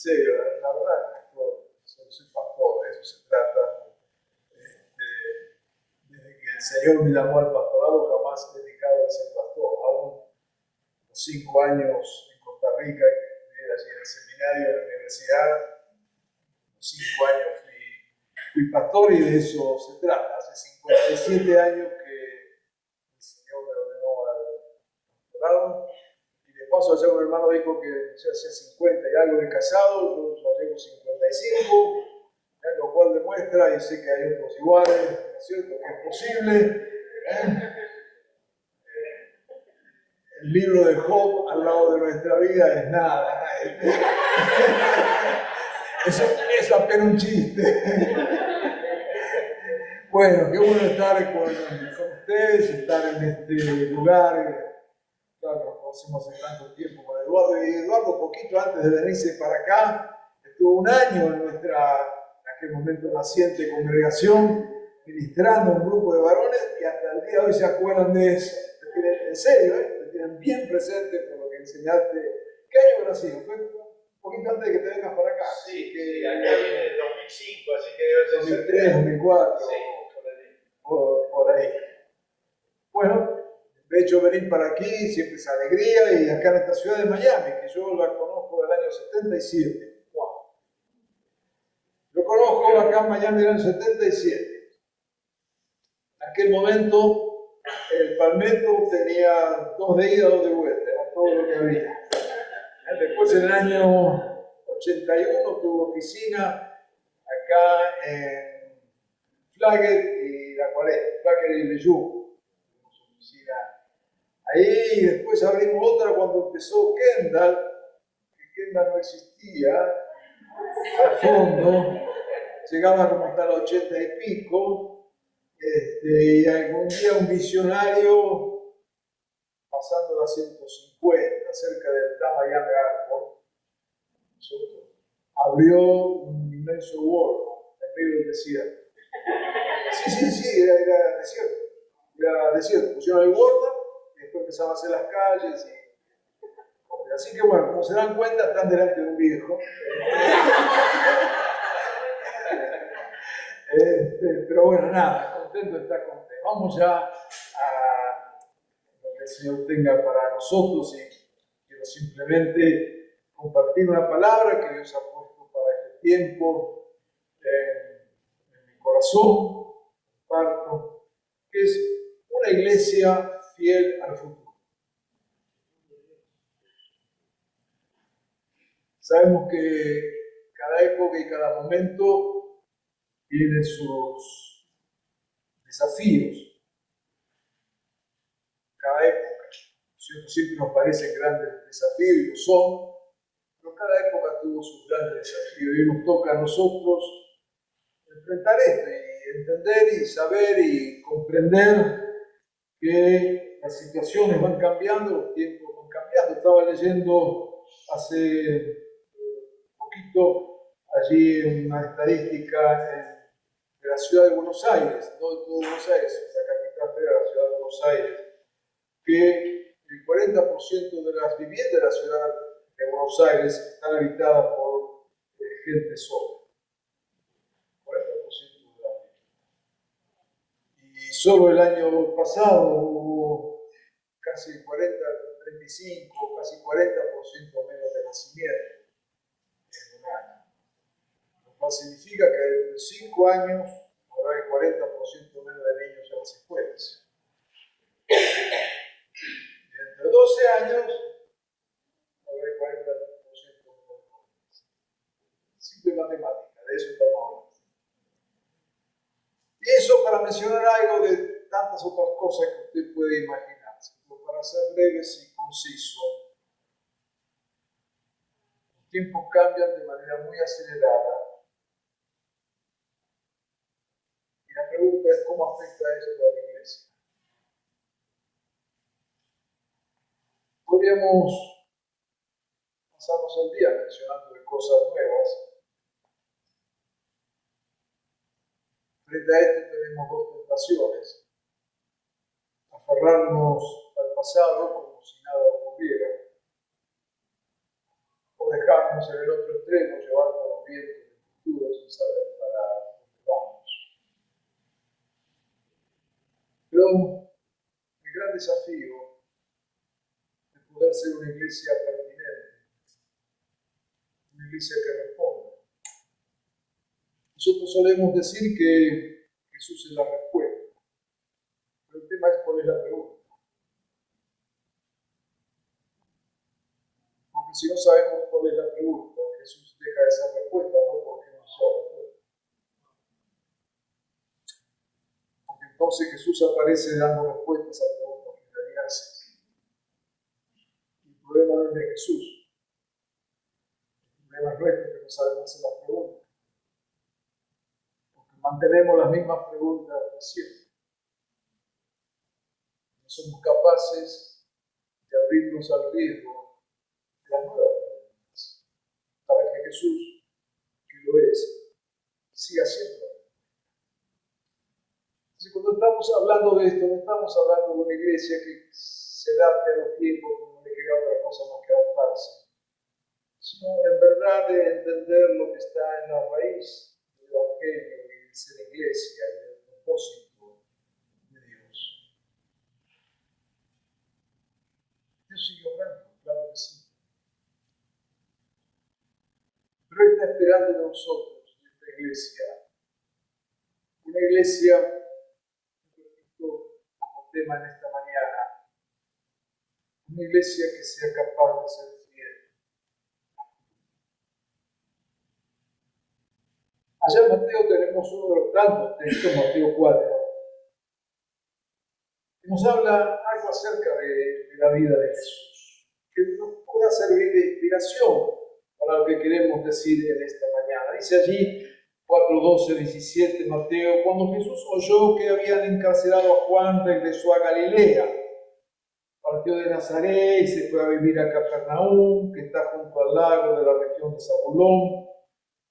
serio, la verdad, soy pastor, de eso se trata. Desde que el Señor me llamó al pastorado, jamás he dejado de ser pastor. Aún los 5 años en Costa Rica, que estudié allí en el seminario, en la universidad, los 5 años fui pastor y de eso se trata. Hace 57 años que el Señor me ordenó al pastorado. Y de paso, ayer un hermano dijo que ya hacía 50 y algo de casado, yo ya llevo 55. Lo cual demuestra, y sé que hay otros iguales, ¿no es cierto?, que es posible. El libro de Job al lado de nuestra vida es nada. Es apenas un chiste. Bueno, qué bueno estar con ustedes, estar en este lugar. Claro, nos conocemos hace tanto tiempo con Eduardo. Y Eduardo, poquito antes de venirse para acá, estuvo un año en nuestra, en aquel momento naciente congregación, ministrando a un grupo de varones, y hasta el día de hoy se acuerdan de eso. En serio, te tienen bien presente por lo que enseñaste. ¿Qué año habrá sido? Fue un poquito antes de que te vengas para acá. Sí, que acá viene el 2005, así que debe ser 2003, 2004. Sí, por ahí. Bueno, de hecho venir para aquí siempre es alegría, y acá en esta ciudad de Miami, que yo la conozco del año 77. Wow. Lo conozco acá en Miami del año 77. En aquel momento el Palmetto tenía 2 de ida, 2 de vuelta, era todo lo que había. Después en el año 81 tuvo oficina acá en Flagler y La Cuarenta, Flagler y Leyú. Tuvimos oficina ahí, y después abrimos otra cuando empezó Kendall, que Kendall no existía, al fondo, llegaba como hasta los 80 y pico. Y algún día un visionario, pasando las 150, cerca del Miami Airport, abrió un inmenso Walmart en medio del desierto. Sí, era desierto. Era desierto. Pusieron el Walmart y después empezaban a hacer las calles. Así que bueno, como se dan cuenta, están delante de un viejo. Pero bueno, nada, contento de estar con ustedes. Vamos ya a lo que el Señor tenga para nosotros, y quiero simplemente compartir una palabra que Dios ha puesto para este tiempo en mi corazón, comparto, que es una iglesia fiel al futuro. Sabemos que cada época y cada momento tiene sus desafíos. Cada época, siempre nos parecen grandes desafíos, y lo son, pero cada época tuvo sus grandes desafíos, y nos toca a nosotros enfrentar esto y entender y saber y comprender que las situaciones van cambiando, los tiempos van cambiando. Estaba leyendo hace poquito allí una estadística de la ciudad de Buenos Aires, no de todo Buenos Aires, la capital federal, la ciudad de Buenos Aires, que el 40% de las viviendas de la ciudad de Buenos Aires están habitadas por gente sola. 40% de las viviendas. Y solo el año pasado hubo casi 35, casi 40% menos de nacimientos en un año. Lo cual significa que dentro de 5 años habrá el 40% menos de niños en las escuelas. Y dentro de 12 años habrá el 40% menos de jóvenes. Simple matemática, de eso estamos hablando. Y eso para mencionar algo de tantas otras cosas que usted puede imaginarse. Pero para ser breves y concisos, los tiempos cambian de manera muy acelerada. Y la pregunta es, ¿cómo afecta esto a la iglesia? Podríamos pasarnos el día mencionando de cosas nuevas. Frente a esto tenemos 2 tentaciones: aferrarnos al pasado como si nada ocurriera, o dejarnos en el otro extremo, una iglesia pertinente, una iglesia que responde. Nosotros solemos decir que Jesús es la respuesta, pero el tema es cuál es la pregunta. Porque si no sabemos cuál es la pregunta, Jesús deja esa respuesta, no porque no sea respuesta. Porque entonces Jesús aparece dando respuestas a preguntas que nadie hace. El problema no es de Jesús. El problema es nuestro, que no sabemos hacer las preguntas. Porque mantenemos las mismas preguntas de siempre. No somos capaces de abrirnos al riesgo de las nuevas preguntas. Para que Jesús, que lo es, siga siendo. Entonces, cuando estamos hablando de esto, no estamos hablando de una iglesia que se adapte a los tiempos, como no le queda otra cosa más que adaptarse, sino en verdad de entender lo que está en la raíz del Evangelio y de ser iglesia y del propósito de Dios. Dios sigue obrando, claro que sí. Pero Él está esperando de nosotros, de esta iglesia, una iglesia, como tema en esta mañana, una iglesia que sea capaz de ser fiel. Allá en Mateo tenemos uno de los tantos textos, Mateo 4, que nos habla algo acerca de la vida de Jesús, que nos pueda servir de inspiración para lo que queremos decir en esta mañana. Dice allí 4, 12, 17, Mateo: cuando Jesús oyó que habían encarcelado a Juan, regresó a Galilea. Partió de Nazaret y se fue a vivir a Capernaum, que está junto al lago de la región de Zabulón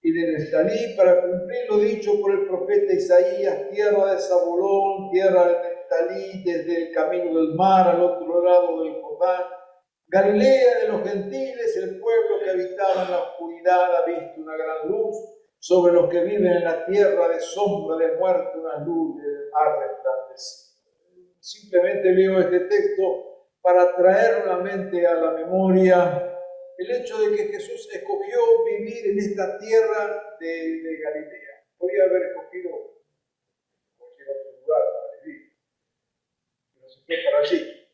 y de Neftalí, para cumplir lo dicho por el profeta Isaías: tierra de Zabulón, tierra de Neftalí, desde el camino del mar al otro lado del Jordán, Galilea de los gentiles, el pueblo que habitaba en la oscuridad ha visto una gran luz. Sobre los que viven en la tierra de sombra de muerte, una luz ha resplandecido. Simplemente leo este texto para traer nuevamente a la memoria el hecho de que Jesús escogió vivir en esta tierra de Galilea. Podría haber escogido cualquier otro lugar para vivir, pero se fue para allí.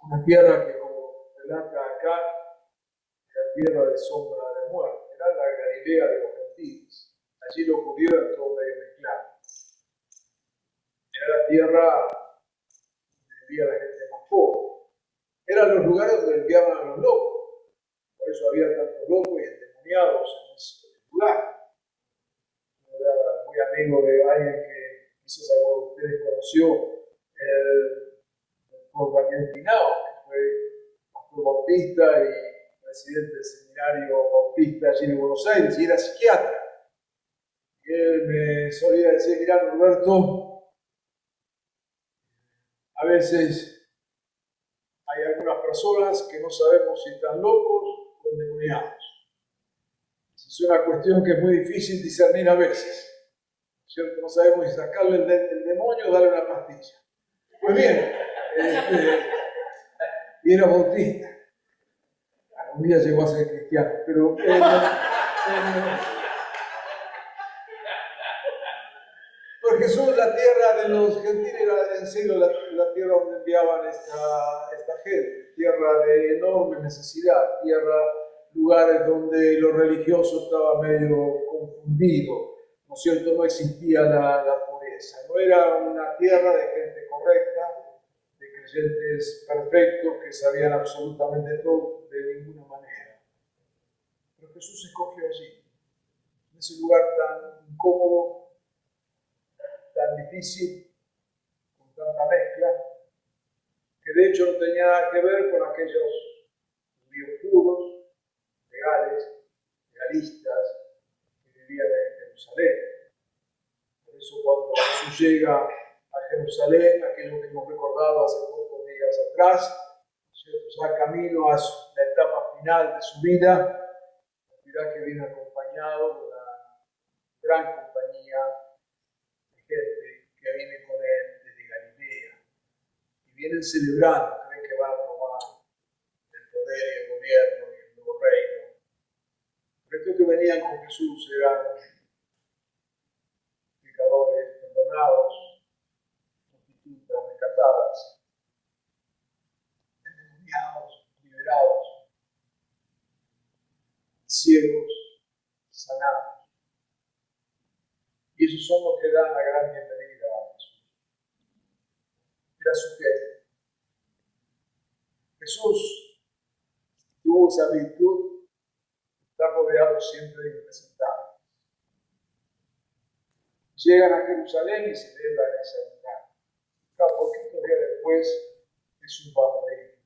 Una tierra que, como relata acá, era tierra de sombra de muerte. Era la Galilea de los gentiles. Allí lo judíos eran todo medio mezclado. Era la tierra donde vivía la gente más pobre. Eran los lugares donde enviaban a los locos. Por eso había tantos locos y endemoniados en ese lugar. Yo era muy amigo de alguien que quizás alguno de ustedes conoció, el doctor Daniel Pinao, que fue pastor bautista y presidente del seminario bautista allí en Buenos Aires, y era psiquiatra. Y él me solía decir: mirá, Roberto, a veces hay algunas personas que no sabemos si están locos o endemoniados. Es una cuestión que es muy difícil discernir a veces, ¿cierto? No sabemos si sacarle el demonio o darle una pastilla. Pues bien, y era bautista. Algún día llegó a ser cristiano, pero por Jesús, la tierra de los gentiles era en serio la tierra donde enviaban esta gente, tierra de enorme necesidad, lugares donde lo religioso estaba medio confundido, ¿no es cierto? No existía la pureza, no era una tierra de gente correcta, de creyentes perfectos que sabían absolutamente todo, de ninguna manera. Pero Jesús escogió allí, en ese lugar tan incómodo, tan difícil, con tanta mezcla, que de hecho no tenía nada que ver con aquellos judíos puros, legalistas, que vivían en Jerusalén. Por eso cuando Jesús llega a Jerusalén, aquello que hemos recordado hace pocos días atrás, ¿cierto? Ya camino a la etapa final de su vida, dirá que viene acompañado de una gran compañía de gente que viene con él desde Galilea y vienen celebrando, creen que van a tomar el poder y el gobierno y el nuevo reino. Pero estos que venían con Jesús eran pecadores perdonados, prostitutas rescatadas, endemoniados liberados, ciegos sanados. Y esos son los que dan la gran bienvenida a Jesús. Era su gente. Jesús tuvo esa virtud de estar rodeado siempre de impresentables. Llegan a Jerusalén y celebran esa unidad. Poquitos días después Jesús va a morir.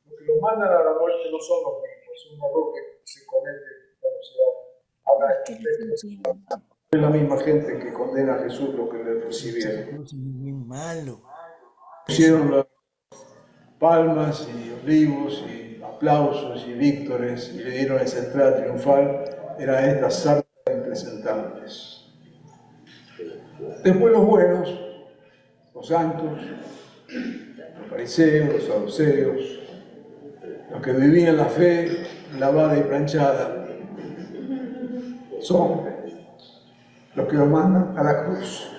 Los que los mandan a la muerte no son los mismos, es un error que se comete cuando se habla de estos textos. Es la misma gente que condena a Jesús lo que le recibieron. Bien malo. Pusieron las palmas y olivos y aplausos y víctores y le dieron esa entrada triunfal. Era esta sarta de impresentables. Después los buenos, los santos, los fariseos, los saduceos, los que vivían la fe lavada y planchada, son los que lo mandan a la cruz.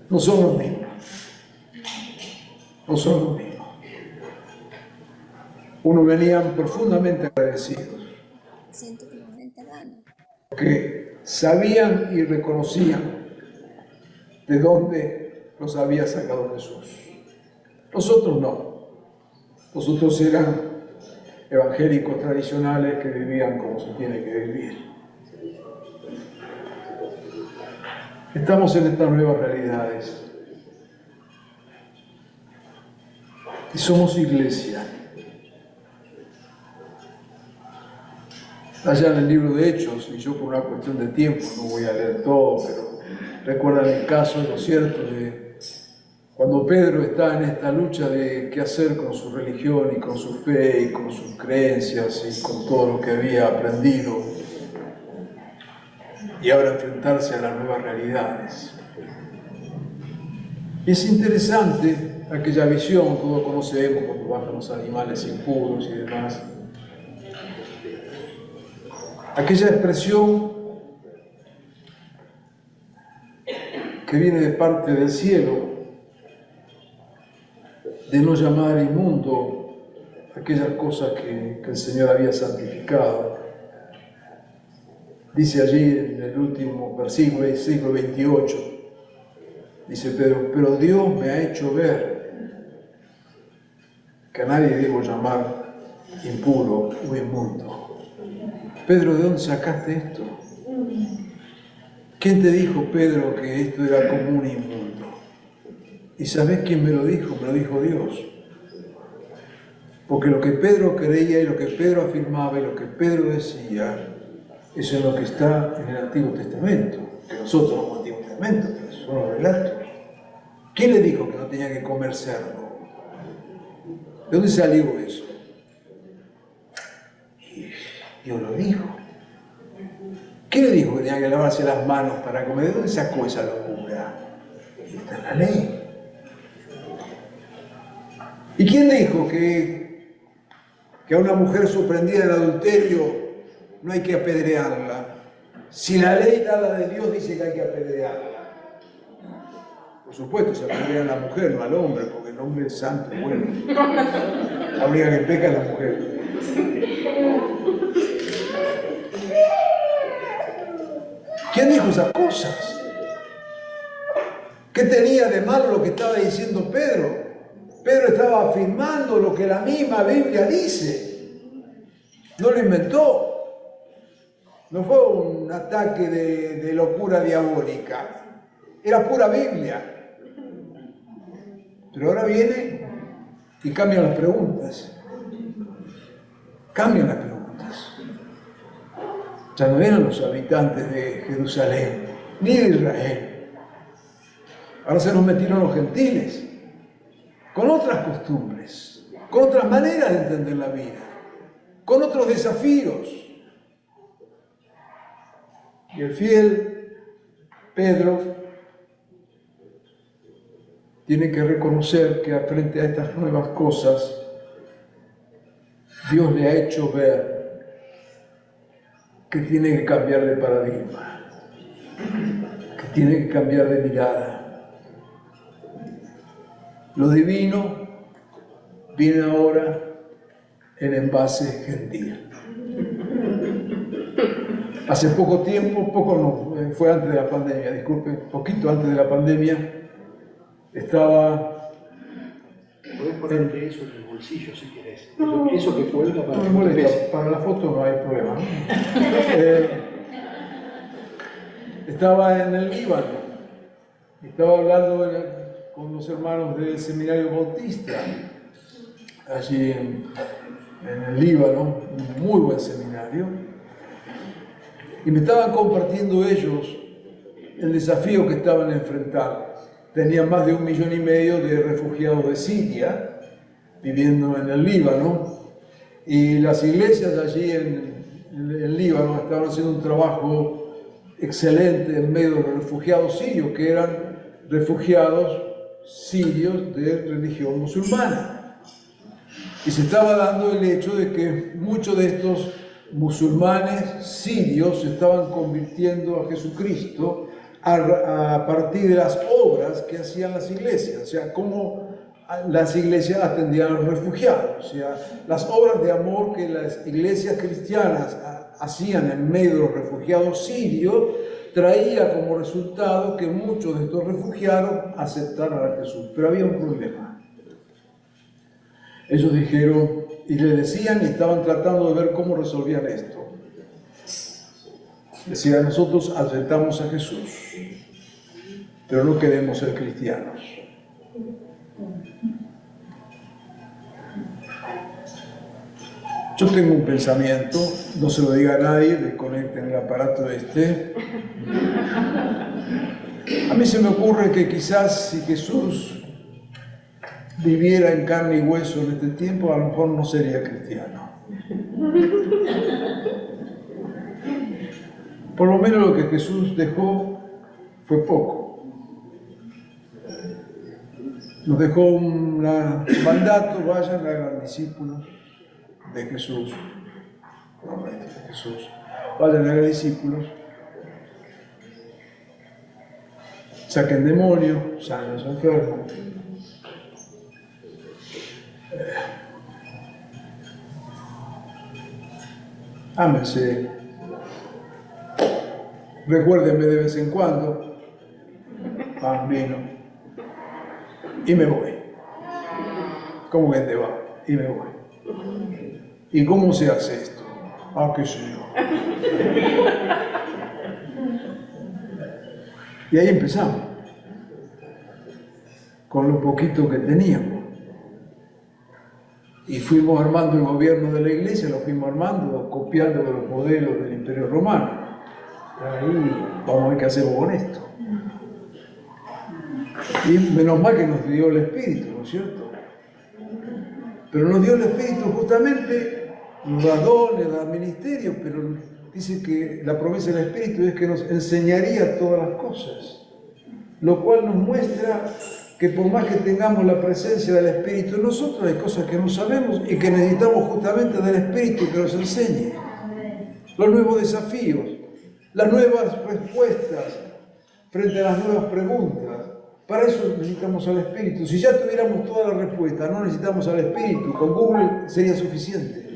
No son los mismos. No son los mismos. Unos venían profundamente agradecidos. Siento que me enterran. Que sabían y reconocían de dónde los había sacado Jesús. Los otros no. Los otros eran evangélicos tradicionales que vivían como se tiene que vivir. Estamos en estas nuevas realidades y somos iglesia. Allá en el libro de Hechos, y yo por una cuestión de tiempo no voy a leer todo, pero recuerdan el caso, ¿no es cierto?, de cuando Pedro está en esta lucha de qué hacer con su religión y con su fe y con sus creencias y con todo lo que había aprendido, y ahora enfrentarse a las nuevas realidades. Y es interesante aquella visión, todos conocemos cuando bajan los animales impuros y demás, aquella expresión que viene de parte del cielo, de no llamar inmundo aquellas cosas que el Señor había santificado. Dice allí en el último versículo, el siglo 28, dice Pedro, pero Dios me ha hecho ver que a nadie debo llamar impuro o inmundo. Pedro, ¿de dónde sacaste esto? ¿Quién te dijo, Pedro, que esto era común e inmundo? ¿Y sabés quién me lo dijo? Me lo dijo Dios. Porque lo que Pedro creía y lo que Pedro afirmaba y lo que Pedro decía, eso es lo que está en el Antiguo Testamento, que nosotros somos el Antiguo Testamento, pero esos son los relatos. ¿Quién le dijo que no tenía que comer cerdo? ¿De dónde salió eso? Y Dios lo dijo. ¿Quién le dijo que tenía que lavarse las manos para comer? ¿De dónde sacó esa locura? Está en la ley. ¿Y quién dijo que a una mujer sorprendida en adulterio no hay que apedrearla? Si la ley dada de Dios dice que hay que apedrearla. Por supuesto, se apedrea a la mujer, no al hombre, porque el hombre es santo, bueno. La única que peca es la mujer. ¿Quién dijo esas cosas? ¿Qué tenía de malo lo que estaba diciendo Pedro? Pedro estaba afirmando lo que la misma Biblia dice. No lo inventó. No fue un ataque de locura diabólica. Era pura Biblia. Pero ahora viene y cambian las preguntas. Cambian las preguntas. Ya no eran los habitantes de Jerusalén, ni de Israel. Ahora se nos metieron los gentiles, con otras costumbres, con otras maneras de entender la vida, con otros desafíos. Y el fiel Pedro tiene que reconocer que frente a estas nuevas cosas Dios le ha hecho ver que tiene que cambiar de paradigma, que tiene que cambiar de mirada. Lo divino viene ahora en envase gentil. Hace poco tiempo, fue antes de la pandemia, disculpe, poquito antes de la pandemia, estaba... Podés ponerte eso en el bolsillo si querés. Eso que cuelga para No que me no te molesta, pese. para la foto no hay problema, ¿no? Estaba en el Líbano, estaba hablando con los hermanos del Seminario Bautista, allí en el Líbano, un muy buen seminario, y me estaban compartiendo ellos el desafío que estaban enfrentando. Tenían más de 1,5 millones de refugiados de Siria viviendo en el Líbano, y las iglesias allí en el Líbano estaban haciendo un trabajo excelente en medio de los refugiados sirios, que eran refugiados sirios de religión musulmana. Y se estaba dando el hecho de que muchos de estos musulmanes sirios se estaban convirtiendo a Jesucristo a partir de las obras que hacían las iglesias, o sea, cómo las iglesias atendían a los refugiados, o sea, las obras de amor que las iglesias cristianas hacían en medio de los refugiados sirios, traía como resultado que muchos de estos refugiados aceptaran a Jesús. Pero había un problema. Ellos dijeron, y le decían, y estaban tratando de ver cómo resolvían esto. Decían, nosotros aceptamos a Jesús, pero no queremos ser cristianos. Yo tengo un pensamiento, no se lo diga a nadie, desconecten el aparato este. A mí se me ocurre que quizás si Jesús viviera en carne y hueso en este tiempo, a lo mejor no sería cristiano. Por lo menos lo que Jesús dejó fue poco. Nos dejó un mandato, vayan, hagan discípulos de Jesús. De Jesús. Vayan, hagan discípulos. Saquen demonios, sanen a los enfermos. Ámense. Recuérdenme de vez en cuando. Pan, vino. Y me voy. ¿Cómo que te va? Y me voy. ¿Y cómo se hace esto? Ah, qué sé yo. Y ahí empezamos. Con lo poquito que teníamos. Y fuimos armando el gobierno de la iglesia, lo fuimos armando, copiando de los modelos del Imperio Romano. Ahí vamos a ver qué hacemos con esto. Y menos mal que nos dio el Espíritu, ¿no es cierto? Pero nos dio el Espíritu justamente, nos da dones, nos da ministerios, pero dice que la promesa del Espíritu es que nos enseñaría todas las cosas, lo cual nos muestra que por más que tengamos la presencia del Espíritu en nosotros, hay cosas que no sabemos y que necesitamos justamente del Espíritu que nos enseñe. Los nuevos desafíos, las nuevas respuestas frente a las nuevas preguntas. Para eso necesitamos al Espíritu. Si ya tuviéramos todas las respuestas, no necesitamos al Espíritu. Con Google sería suficiente.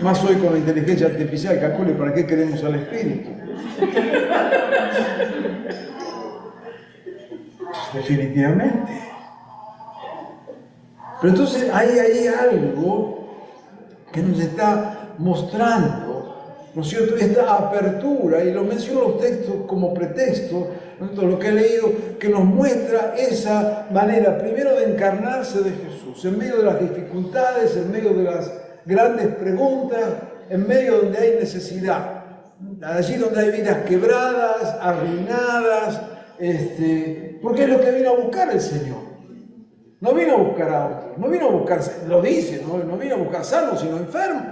Más hoy con la inteligencia artificial, calcule para qué queremos al Espíritu. Definitivamente. Pero entonces hay algo que nos está mostrando, ¿no es cierto?, esta apertura, y lo menciono los textos como pretexto, ¿no?, lo que he leído, que nos muestra esa manera, primero, de encarnarse de Jesús, en medio de las dificultades, en medio de las grandes preguntas, en medio donde hay necesidad, allí donde hay vidas quebradas, arruinadas, porque es lo que vino a buscar el Señor. No vino a buscar a otros, no vino a buscar, lo dice, no vino a buscar sanos, sino enfermos.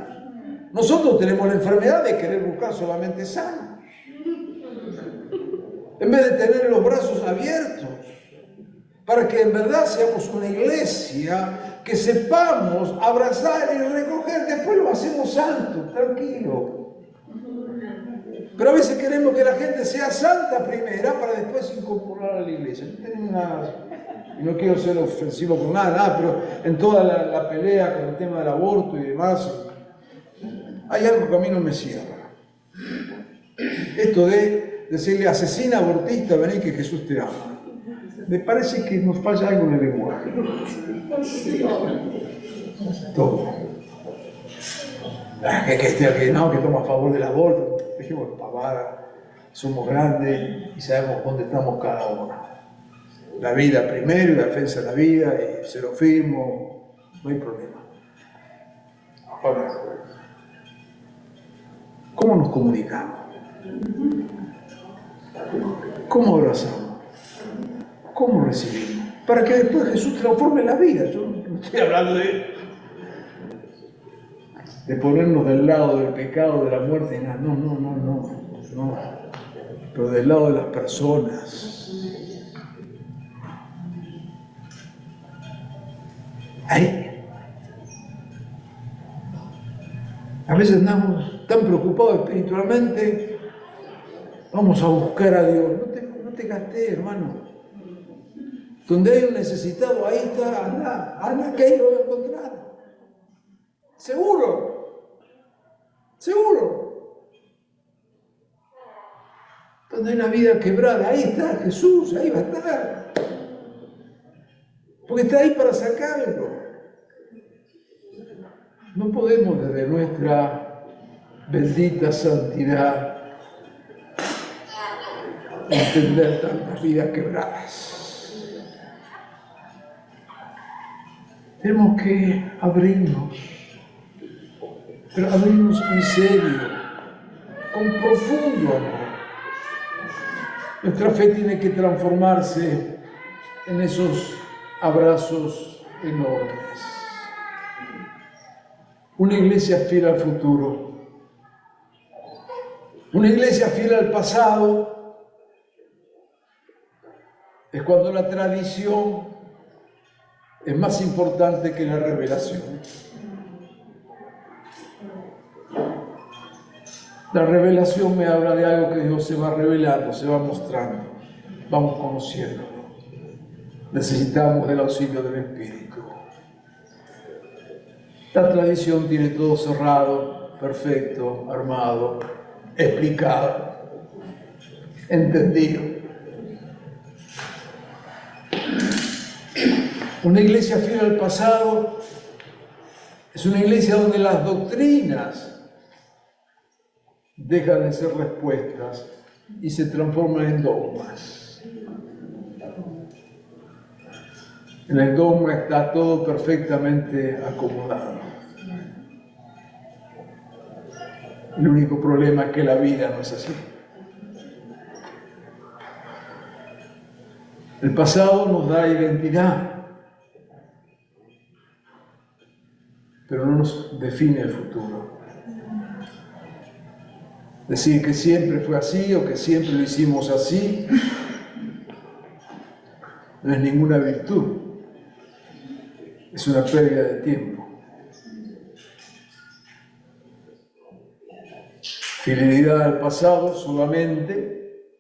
Nosotros tenemos la enfermedad de querer buscar solamente sanos, en vez de tener los brazos abiertos, para que en verdad seamos una iglesia que sepamos abrazar y recoger, después lo hacemos santo, tranquilo. Pero a veces queremos que la gente sea santa primera para después incorporar a la iglesia. No tenemos nada, y no quiero ser ofensivo con nada, pero en toda la pelea con el tema del aborto y demás, hay algo que a mí no me cierra. Esto de decirle asesina abortista, vení que Jesús te ama. Me parece que nos falla algo en el lenguaje. Todo. Que toma a favor del aborto. Dijimos, pavada, somos grandes y sabemos dónde estamos cada uno. La vida primero y la defensa de la vida, y se lo firmo, no hay problema. Ahora, ¿cómo nos comunicamos? ¿Cómo abrazamos? ¿Cómo recibimos? Para que después Jesús transforme la vida. Yo no estoy hablando de ponernos del lado del pecado, de la muerte, no. Pero del lado de las personas. Ahí. A veces andamos tan preocupados espiritualmente, vamos a buscar a Dios. No te gastes, hermano. Donde hay un necesitado, ahí está, anda que ahí lo voy a encontrar. Seguro. Donde hay una vida quebrada, ahí está Jesús, ahí va a estar. Porque está ahí para sacarlo. No podemos desde nuestra bendita santidad entender tantas vidas quebradas. Tenemos que abrirnos, pero abrirnos en serio, con profundo amor. Nuestra fe tiene que transformarse en esos abrazos enormes. Una iglesia fiel al futuro, una iglesia fiel al pasado, es cuando la tradición es más importante que la revelación. La revelación me habla de algo que Dios se va revelando, se va mostrando, vamos conociéndolo. Necesitamos del auxilio del Espíritu. La tradición tiene todo cerrado, perfecto, armado, explicado, entendido. Una iglesia fiel al pasado es una iglesia donde las doctrinas dejan de ser respuestas y se transforman en dogmas. En el dogma está todo perfectamente acomodado. El único problema es que la vida no es así. El pasado nos da identidad, pero no nos define el futuro. Decir que siempre fue así o que siempre lo hicimos así no es ninguna virtud, es una pérdida de tiempo. Fidelidad al pasado solamente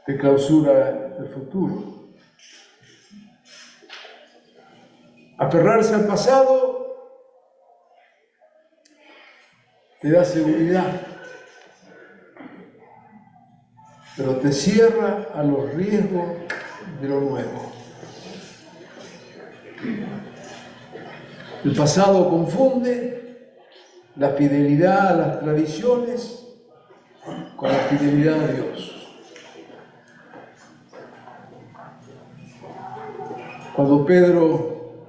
te clausura el futuro. Aferrarse al pasado te da seguridad, pero te cierra a los riesgos de lo nuevo. El pasado confunde la fidelidad a las tradiciones con la fidelidad a Dios. Cuando Pedro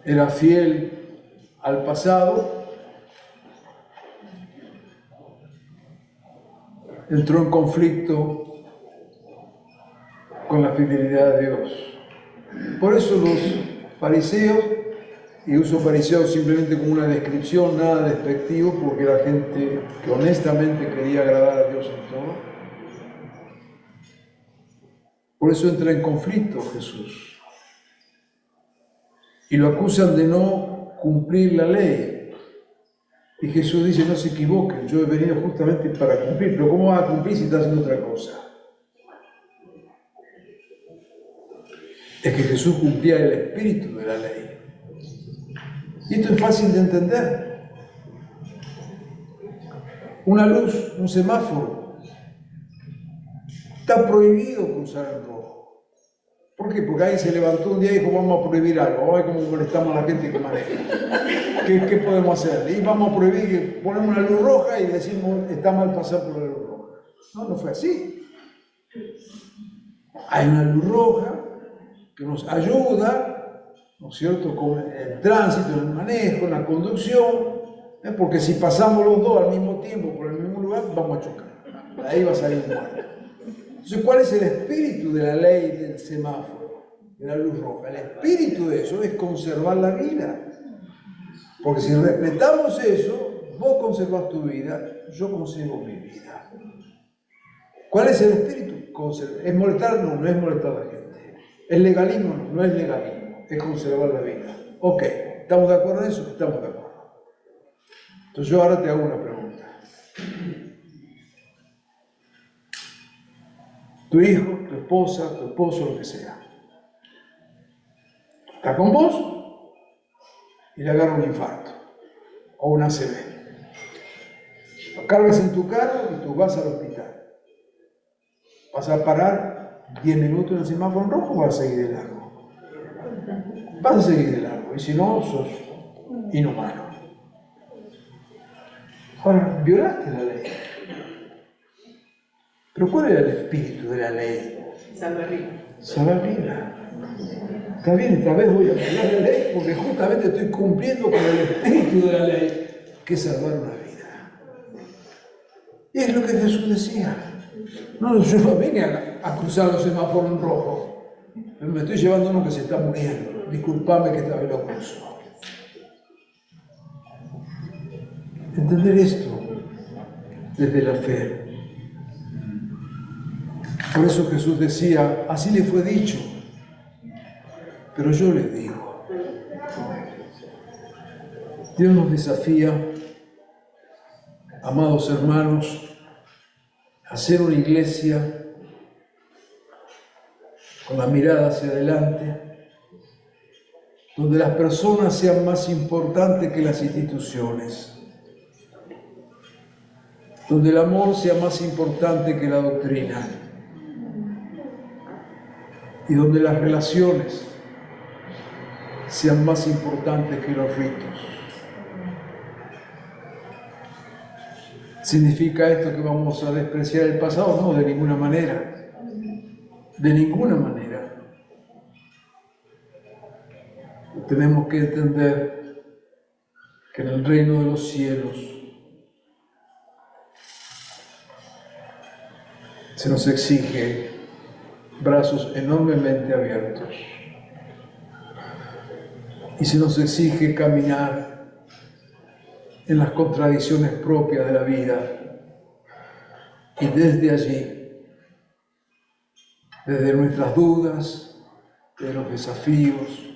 era fiel al pasado, entró en conflicto con la fidelidad de Dios. Por eso los fariseos, y uso fariseos simplemente como una descripción, nada despectivo, porque era gente que honestamente quería agradar a Dios en todo. Por eso entra en conflicto Jesús. y lo acusan de no cumplir la ley. Y Jesús dice, no se equivoquen, yo he venido justamente para cumplir, pero ¿cómo vas a cumplir si estás haciendo otra cosa? Es que Jesús cumplía el espíritu de la ley. Y esto es fácil de entender. Una luz, un semáforo, está prohibido cruzar el rojo. ¿Por qué? Porque alguien se levantó un día y dijo, vamos a prohibir algo, vamos a ver cómo molestamos a la gente que maneja. ¿Qué podemos hacer? Y vamos a prohibir que ponemos una luz roja y decimos, está mal pasar por la luz roja. No, no fue así. Hay una luz roja que nos ayuda, ¿no es cierto?, con el tránsito, en el manejo, en la conducción, porque si pasamos los dos al mismo tiempo por el mismo lugar, vamos a chocar. Ahí va a salir un muerto. Entonces, ¿cuál es el espíritu de la ley del semáforo, de la luz roja? El espíritu de eso es conservar la vida. Porque si respetamos eso, vos conservas tu vida, yo conservo mi vida. ¿Cuál es el espíritu? ¿Es molestar? No, no es molestar a la gente. ¿Es legalismo? No, no es legalismo, es conservar la vida. Ok, ¿estamos de acuerdo en eso? Estamos de acuerdo. Entonces yo ahora te hago una pregunta. Tu hijo, tu esposa, tu esposo, lo que sea, está con vos y le agarra un infarto o una ACV. Lo cargas en tu carro y tú vas al hospital. ¿Vas a parar 10 minutos en el semáforo rojo o vas a seguir de largo? Vas a seguir de largo, y si no, sos inhumano. Ahora, violaste la ley. Pero ¿cuál era el espíritu de la ley? Salvar vida. Salvar vida. Está bien, esta vez voy a violar la ley porque justamente estoy cumpliendo con el espíritu de la ley, que es salvar una vida. Y es lo que Jesús decía. No, yo no vine a cruzar los semáforos en rojo, pero me estoy llevando a uno que se está muriendo. Disculpame que esta vez lo cruzo. Entender esto desde la fe. Por eso Jesús decía, así le fue dicho, pero yo les digo. Dios nos desafía, amados hermanos, a ser una iglesia con la mirada hacia adelante, donde las personas sean más importantes que las instituciones, donde el amor sea más importante que la doctrina y donde las relaciones sean más importantes que los ritos. ¿Significa esto que vamos a despreciar el pasado? No, de ninguna manera. De ninguna manera. Tenemos que entender que en el reino de los cielos se nos exige brazos enormemente abiertos y se nos exige caminar en las contradicciones propias de la vida y desde allí, desde nuestras dudas, de los desafíos,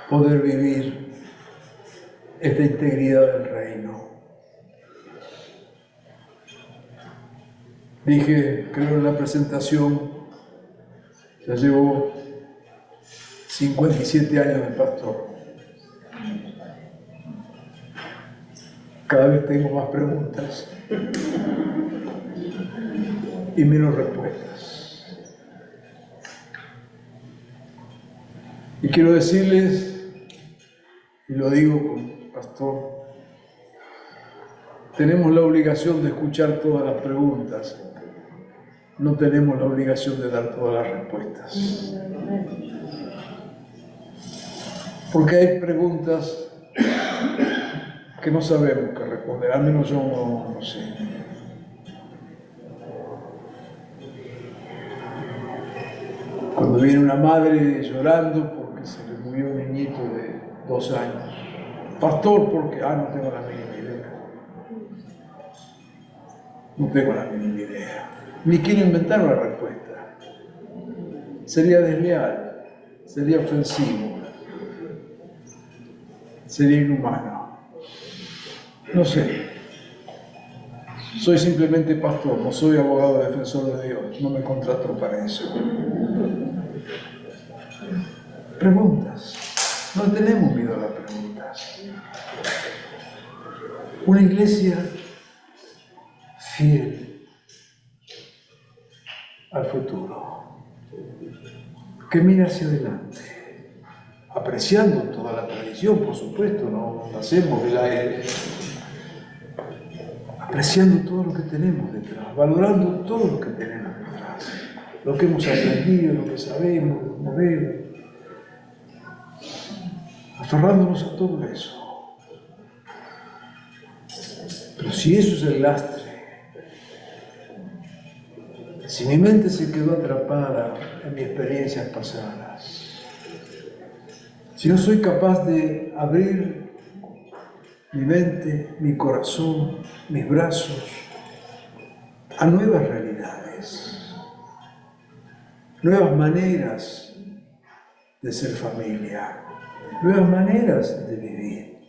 poder vivir esta integridad del reino. Dije, creo en la presentación, ya llevo 57 años de pastor. Cada vez tengo más preguntas y menos respuestas. Y quiero decirles, y lo digo como pastor, tenemos la obligación de escuchar todas las preguntas, no tenemos la obligación de dar todas las respuestas. Porque hay preguntas que no sabemos qué responder, al menos yo no sé. Cuando viene una madre llorando porque se le murió un niñito de 2 años, pastor, porque, no tengo la mínima idea. No tengo la mínima idea. Ni quiero inventar una respuesta. Sería desleal. sería ofensivo, sería inhumano. No sé. Soy simplemente pastor, no soy abogado defensor de Dios, no me contrató para eso. Preguntas. No tenemos miedo a las preguntas. Una iglesia fiel al futuro, que mira hacia adelante, apreciando toda la tradición, por supuesto, no hacemos del aire, apreciando todo lo que tenemos detrás, valorando todo lo que tenemos detrás, lo que hemos aprendido, lo que sabemos, los modelos, aferrándonos a todo eso. Pero si eso es el lastre, si mi mente se quedó atrapada en mis experiencias pasadas, si no soy capaz de abrir mi mente, mi corazón, mis brazos a nuevas realidades, nuevas maneras de ser familia, nuevas maneras de vivir.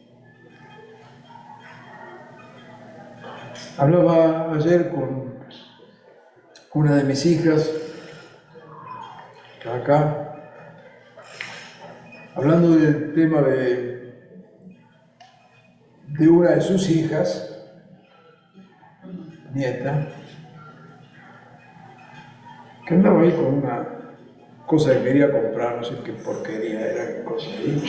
Hablaba ayer con una de mis hijas, acá, hablando del tema de una de sus hijas, nieta, que andaba ahí con una cosa que quería comprar, no sé qué porquería era, qué cosa ahí.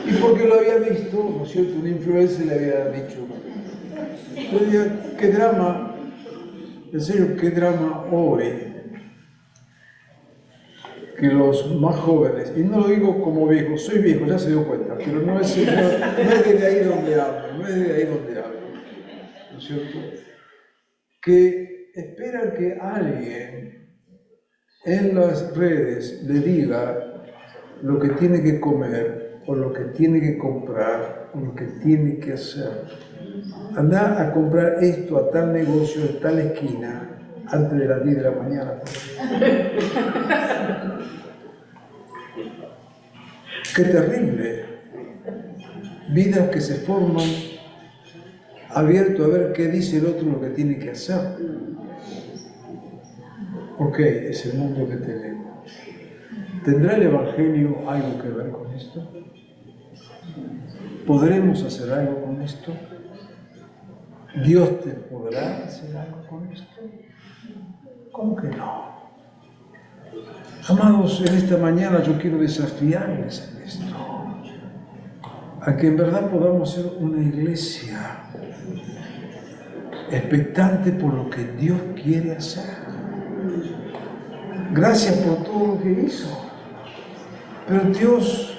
Y porque lo había visto, ¿no es cierto?, un influencer le había dicho, yo decía, qué drama, en serio, qué drama hoy, que los más jóvenes, y no lo digo como viejo, soy viejo, ya se dio cuenta, pero no es de ahí donde hablo, no es de ahí donde hablo, ¿no es cierto?, que esperan que alguien en las redes le diga lo que tiene que comer, o lo que tiene que comprar, o lo que tiene que hacer. Anda a comprar esto a tal negocio, en tal esquina, antes de las 10 de la mañana. ¡Qué terrible! Vidas que se forman abierto a ver qué dice el otro lo que tiene que hacer. Ok, es el mundo que tenemos. ¿Tendrá el Evangelio algo que ver con esto? ¿Podremos hacer algo con esto? ¿Dios te podrá hacer algo con esto? ¿Cómo que no? Amados, en esta mañana yo quiero desafiarles en esto, a que en verdad podamos ser una iglesia expectante por lo que Dios quiere hacer. Gracias por todo lo que hizo. Pero Dios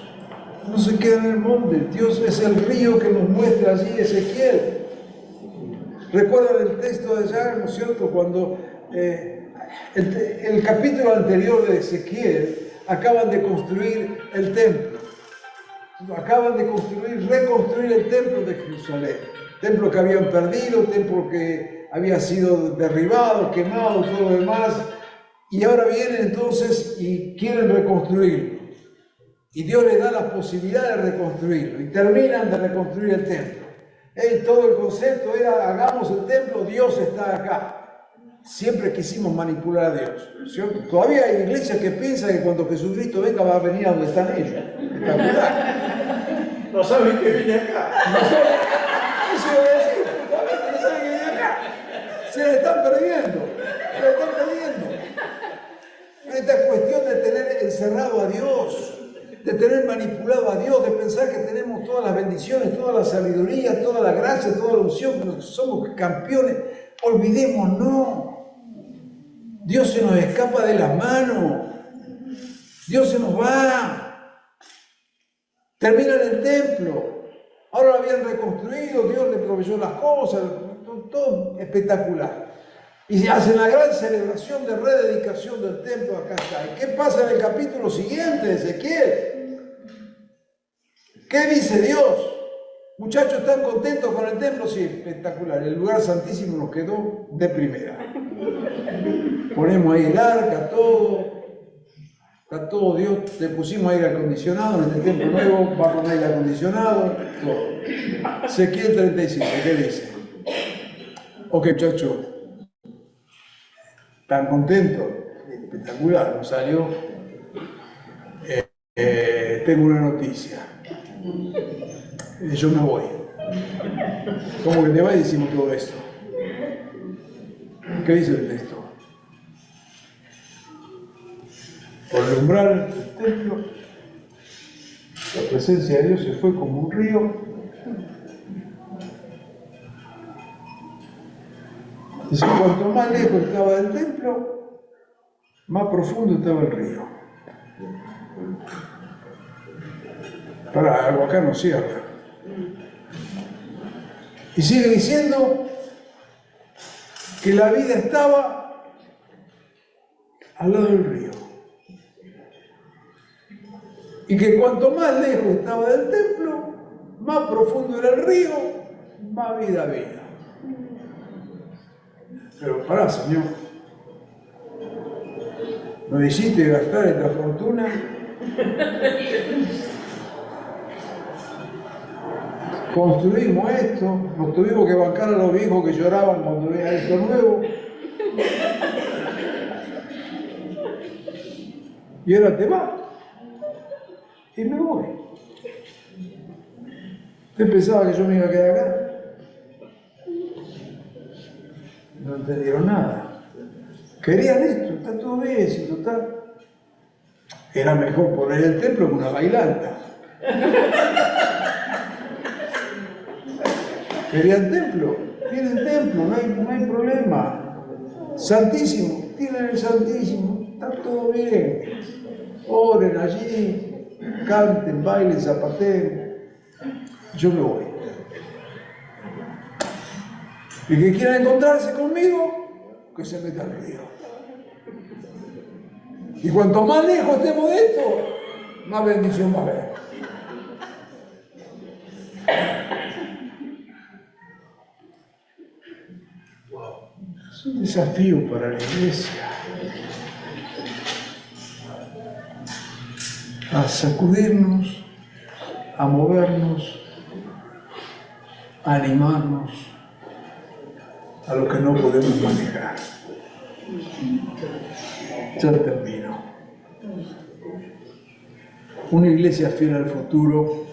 no se queda en el monte, Dios es el río que nos muestra allí Ezequiel. ¿Recuerdan el texto de allá, no es cierto? Cuando el capítulo anterior de Ezequiel acaban de construir el templo. Acaban de reconstruir el templo de Jerusalén. Templo que habían perdido, templo que había sido derribado, quemado, todo lo demás. Y ahora vienen entonces y quieren reconstruirlo. Y Dios les da la posibilidad de reconstruirlo. Y terminan de reconstruir el templo. Todo el concepto era, hagamos el templo, Dios está acá. Siempre quisimos manipular a Dios, ¿cierto? Todavía hay iglesias que piensan que cuando Jesucristo venga va a venir a donde están ellos. Espectacular. No saben que viene acá. No saben, eso iba a decir, justamente no saben que viene acá. Se le están perdiendo, Esta cuestión de tener encerrado a Dios, de tener manipulado a Dios, de pensar que tenemos todas las bendiciones, toda la sabiduría, toda la gracia, toda la unción, que somos campeones. Olvidemos, no. Dios se nos escapa de las manos. Dios se nos va. Terminan el templo. Ahora lo habían reconstruido, Dios le proveyó las cosas, todo espectacular. Y hacen la gran celebración de rededicación del templo, acá está. ¿Y qué pasa en el capítulo siguiente de Ezequiel? ¿Qué dice Dios? Muchachos, ¿están contentos con el templo? Sí, espectacular. El lugar santísimo nos quedó de primera. Ponemos ahí el arca, todo. Está todo, Dios, le pusimos aire acondicionado en este templo nuevo, va con aire acondicionado, todo. Ezequiel 37, ¿qué dice? Ok, muchachos, ¿están contentos? Espectacular, nos salió. Tengo una noticia. Yo me voy. ¿Cómo que te va? Y decimos todo esto. ¿Qué dice el texto? Por el umbral del templo, la presencia de Dios se fue como un río. Dice, cuanto más lejos estaba del templo, más profundo estaba el río. Para algo acá no cierra. Y sigue diciendo que la vida estaba al lado del río. Y que cuanto más lejos estaba del templo, más profundo era el río, más vida había. Pero pará, Señor, ¿nos hiciste gastar esta fortuna? Construimos esto, nos tuvimos que bancar a los viejos que lloraban cuando veían esto nuevo. Y ahora te vas. Y me voy. ¿Usted pensaba que yo me iba a quedar acá? No entendieron nada. Querían esto, está todo bien, si total. Era mejor poner el templo que una bailanta. ¿Querían templo? Tienen templo, no hay problema. Santísimo, tienen el Santísimo, está todo bien. Oren allí, canten, bailen, zapateen. Yo me voy. El que quiera encontrarse conmigo, que se meta al río. Y cuanto más lejos estemos de esto, más bendición va a haber. Es un desafío para la iglesia. A sacudirnos, a movernos, a animarnos a lo que no podemos manejar. Ya termino. Una iglesia fiel al futuro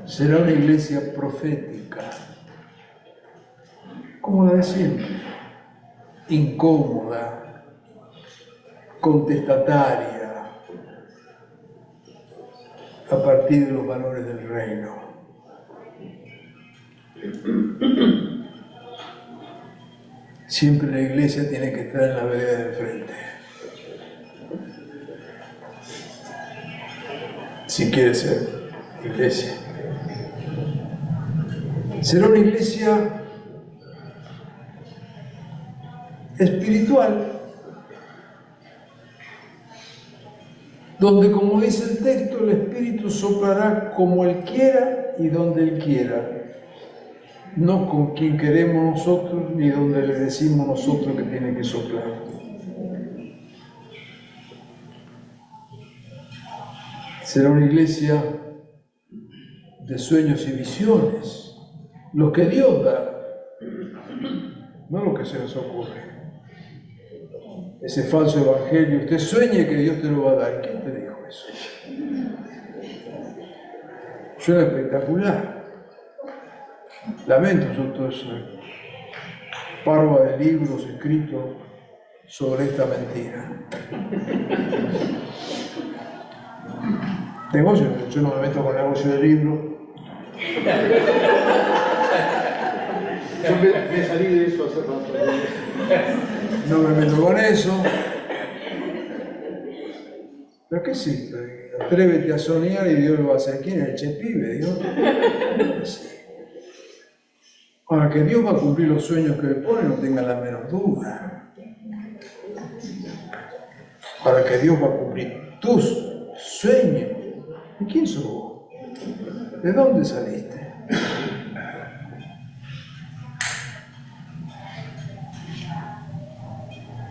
será una iglesia profética, como la de siempre, incómoda, contestataria, a partir de los valores del reino. Siempre la iglesia tiene que estar en la vereda del frente. Si quiere ser iglesia. Será una iglesia espiritual, donde, como dice el texto, el Espíritu soplará como Él quiera y donde Él quiera. No con quien queremos nosotros, ni donde le decimos nosotros que tiene que soplar. Será una iglesia de sueños y visiones, lo que Dios da, no lo que se nos ocurre. Ese falso evangelio, usted sueñe que Dios te lo va a dar. ¿Quién te dijo eso? Suena espectacular. Lamento yo todo eso, parva de libros escritos sobre esta mentira. Negocio, yo no me meto con negocio de libros. Yo me salí de eso hace rato. No me meto con eso. ¿Pero qué sí? Atrévete a soñar y Dios lo va a hacer. ¿Quién es el Che Pibe? Dios. Ahora, que Dios va a cumplir los sueños que le pone, no tengan la menor duda. Para que Dios va a cumplir tus sueños. ¿Y quién sos vos? ¿De dónde saliste?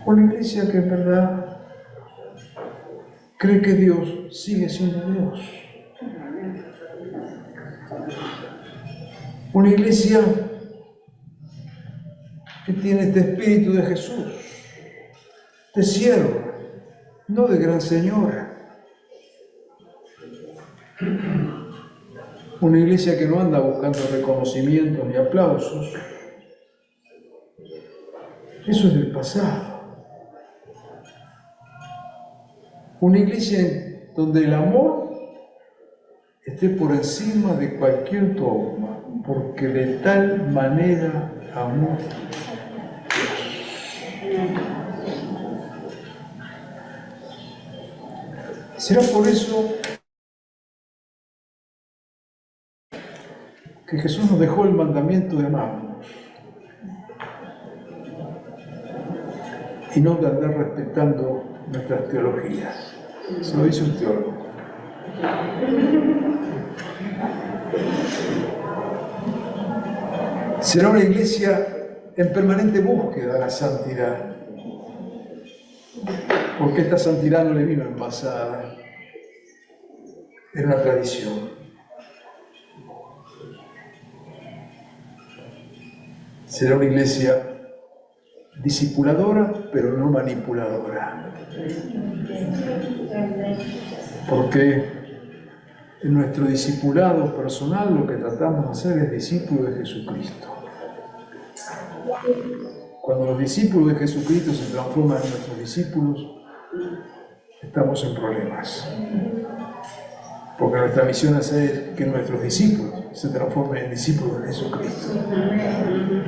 Una iglesia que en verdad cree que Dios sigue siendo Dios. Una iglesia que tiene este espíritu de Jesús, de siervo, no de gran señora. Una iglesia que no anda buscando reconocimientos ni aplausos. Eso es del pasado. Una iglesia donde el amor esté por encima de cualquier dogma, porque de tal manera amó Dios. ¿Será por eso que Jesús nos dejó el mandamiento de amarnos y no de andar respetando nuestras teologías? Se lo dice un teólogo. Será una iglesia en permanente búsqueda de la santidad, porque esta santidad no le vino envasada, era una tradición. Será una iglesia discipuladora, pero no manipuladora. Porque en nuestro discipulado personal lo que tratamos de hacer es discípulo de Jesucristo. Cuando los discípulos de Jesucristo se transforman en nuestros discípulos, estamos en problemas. Porque nuestra misión es hacer que nuestros discípulos se transformen en discípulos de Jesucristo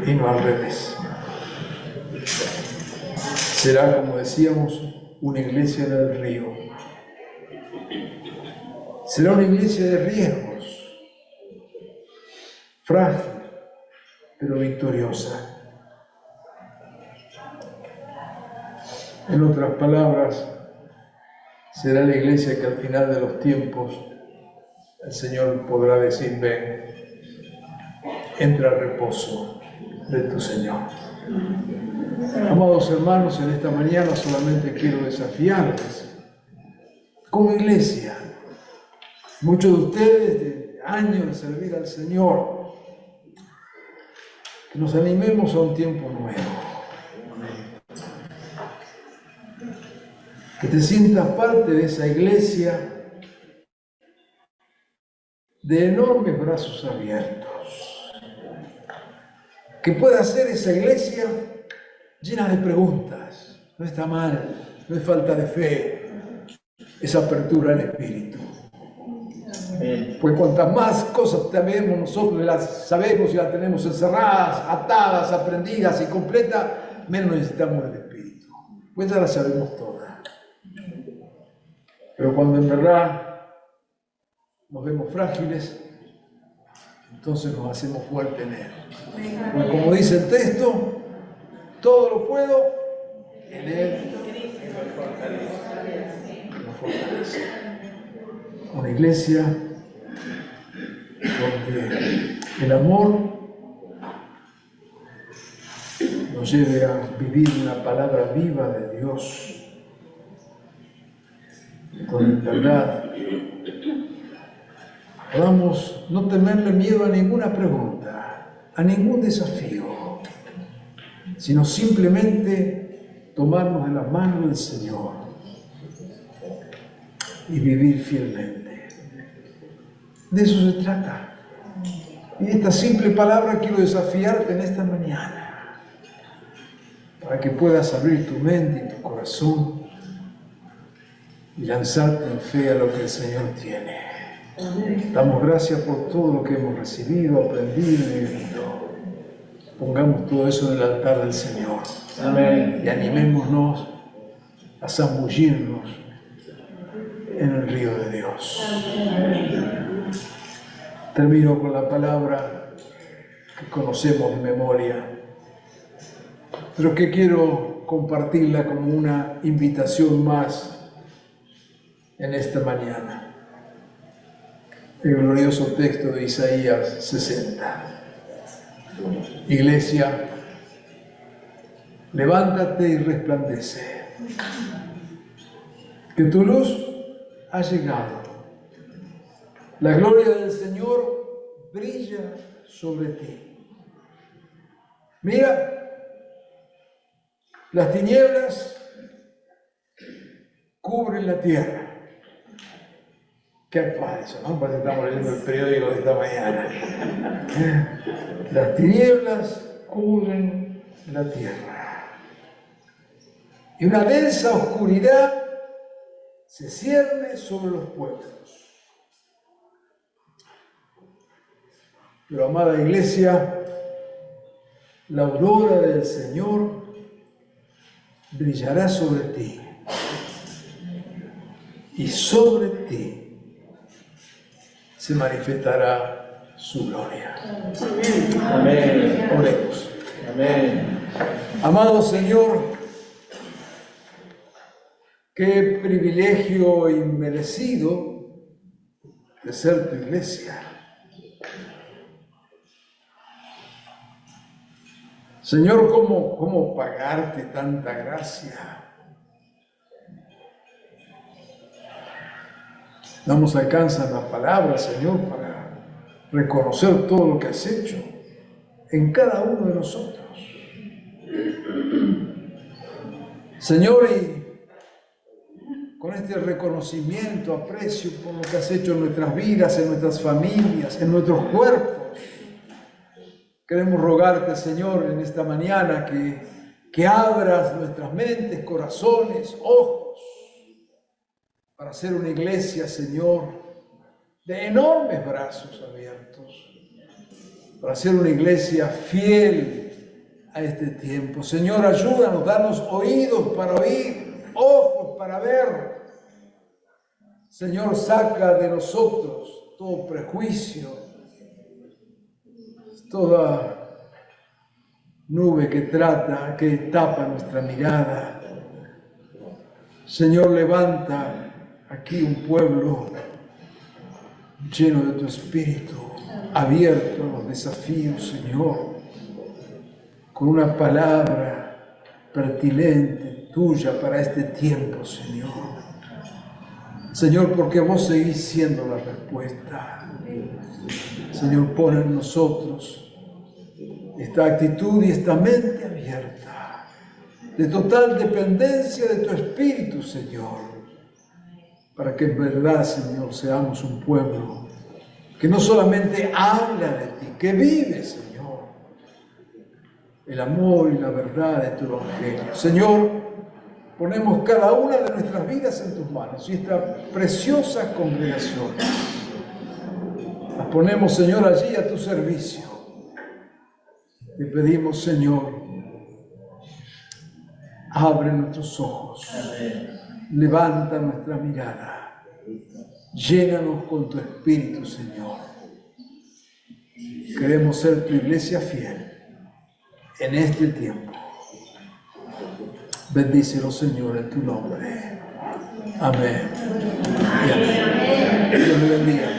y no al revés. Será, como decíamos, una iglesia en el río. Será una iglesia de riesgos, frágil, pero victoriosa. En otras palabras, será la iglesia que al final de los tiempos el Señor podrá decir: ven, entra al reposo de tu Señor. Amados hermanos, en esta mañana solamente quiero desafiarles, como iglesia, muchos de ustedes de años de servir al Señor, que nos animemos a un tiempo nuevo. Que te sientas parte de esa iglesia de enormes brazos abiertos. Que pueda ser esa iglesia llena de preguntas. No está mal, no es falta de fe, es apertura al espíritu. Pues cuantas más cosas sabemos nosotros, las sabemos y las tenemos encerradas, atadas, aprendidas y completas, menos necesitamos el espíritu. Pues ya las sabemos todas. Pero cuando en verdad nos vemos frágiles, entonces nos hacemos fuertes en Él. Pues como dice el texto, todo lo puedo en Él que nos fortalece. Una iglesia donde el amor nos lleve a vivir una palabra viva de Dios, donde en verdad podamos no tenerle miedo a ninguna pregunta, a ningún desafío, sino simplemente tomarnos de las manos del Señor y vivir fielmente. De eso se trata. Y esta simple palabra quiero desafiarte en esta mañana, para que puedas abrir tu mente y tu corazón y lanzarte en fe a lo que el Señor tiene. Damos gracias por todo lo que hemos recibido, aprendido y vivido. Pongamos todo eso en el altar del Señor. Amén. Y animémonos a zambullirnos en el río de Dios. Termino con la palabra que conocemos de memoria, pero que quiero compartirla como una invitación más en esta mañana. El glorioso texto de Isaías 60. Iglesia, levántate y resplandece, que tu luz ha llegado. La gloria del Señor brilla sobre ti. Mira, las tinieblas cubren la tierra. Qué actual eso, ¿no? Parece que estamos leyendo el periódico de esta mañana. Las tinieblas cubren la tierra. Y una densa oscuridad se cierne sobre los pueblos. Pero, amada iglesia, la aurora del Señor brillará sobre ti. Y sobre ti se manifestará su gloria. Amén. Oremos. Amén. Amado Señor, qué privilegio inmerecido de ser tu iglesia. Señor, ¿cómo pagarte tanta gracia? No nos alcanzan las palabras, Señor, para reconocer todo lo que has hecho en cada uno de nosotros. Señor, y con este reconocimiento, aprecio por lo que has hecho en nuestras vidas, en nuestras familias, en nuestros cuerpos, queremos rogarte, Señor, en esta mañana que abras nuestras mentes, corazones, ojos, para ser una iglesia, Señor, de enormes brazos abiertos, para ser una iglesia fiel a este tiempo. Señor, ayúdanos, danos oídos para oír, ojos para ver. Señor, saca de nosotros todo prejuicio, toda nube que tapa nuestra mirada. Señor, levanta aquí un pueblo lleno de tu espíritu, abierto a los desafíos, Señor, con una palabra pertinente tuya para este tiempo, Señor. Señor, porque vos seguís siendo la respuesta. Señor, pon en nosotros esta actitud y esta mente abierta, de total dependencia de tu espíritu, Señor, para que en verdad, Señor, seamos un pueblo que no solamente habla de ti, que vive, Señor, el amor y la verdad de tu evangelio. Señor, ponemos cada una de nuestras vidas en tus manos y esta preciosa congregación las ponemos, Señor, allí a tu servicio. Te pedimos, Señor, abre nuestros ojos. Amén. Levanta nuestra mirada, llénanos con tu espíritu, Señor. Queremos ser tu iglesia fiel en este tiempo. Bendícelo, Señor, en tu nombre. Amén. Y amén. Dios le bendiga.